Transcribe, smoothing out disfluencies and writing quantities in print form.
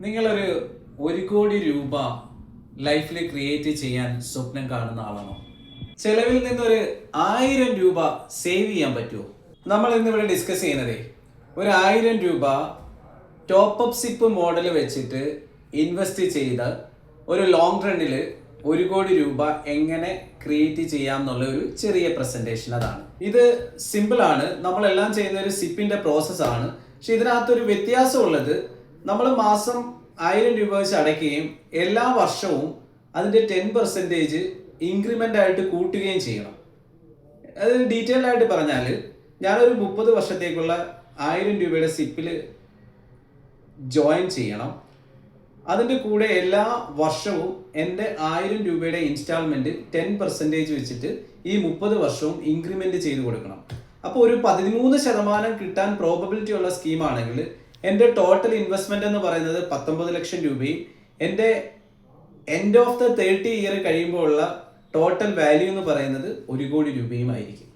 നിങ്ങളൊരു 1 കോടി രൂപ ലൈഫിൽ ക്രിയേറ്റ് ചെയ്യാൻ സ്വപ്നം കാണുന്ന ആളാണോ? ചെലവിൽ നിന്നൊരു 1000 രൂപ സേവ് ചെയ്യാൻ പറ്റുമോ? നമ്മൾ ഇന്നിവിടെ ഡിസ്കസ് ചെയ്യുന്നതേ ഒരു 1000 രൂപ ടോപ്പ് അപ്പ് സിപ്പ് മോഡൽ വെച്ചിട്ട് ഇൻവെസ്റ്റ് ചെയ്ത് ഒരു ലോങ് റണ്ണിൽ 1 കോടി രൂപ എങ്ങനെ ക്രിയേറ്റ് ചെയ്യാം എന്നുള്ള ഒരു ചെറിയ പ്രസന്റേഷൻ. അതാണ് ഇത്. സിമ്പിളാണ്. നമ്മളെല്ലാം ചെയ്യുന്ന ഒരു സിപ്പിന്റെ പ്രോസസ്സാണ്. പക്ഷെ ഇതിനകത്തൊരു വ്യത്യാസമുള്ളത്, നമ്മൾ മാസം 1000 രൂപ വെച്ച് അടയ്ക്കുകയും എല്ലാ വർഷവും അതിൻ്റെ 10% ഇൻക്രിമെൻ്റ് ആയിട്ട് കൂട്ടുകയും ചെയ്യണം. അത് ഡീറ്റെയിൽ ആയിട്ട് പറഞ്ഞാൽ, ഞാനൊരു 30 വർഷത്തേക്കുള്ള 1000 രൂപയുടെ സിപ്പിൽ ജോയിൻ ചെയ്യണം. അതിൻ്റെ കൂടെ എല്ലാ വർഷവും എൻ്റെ 1000 രൂപയുടെ ഇൻസ്റ്റാൾമെൻറ്റ് 10% വെച്ചിട്ട് ഈ 30 വർഷവും ഇൻക്രിമെൻ്റ് ചെയ്ത് കൊടുക്കണം. അപ്പോൾ ഒരു 13% കിട്ടാൻ പ്രോബബിലിറ്റി ഉള്ള സ്കീമാണെങ്കിൽ എൻ്റെ ടോട്ടൽ ഇൻവെസ്റ്റ്മെൻറ്റ് എന്ന് പറയുന്നത് 19 ലക്ഷം രൂപയും എൻ്റെ എൻഡ് ഓഫ് ദ 30 ഇയർ കഴിയുമ്പോൾ ഉള്ള ടോട്ടൽ വാല്യൂ എന്ന് പറയുന്നത് 1 കോടി രൂപയും ആയിരിക്കും.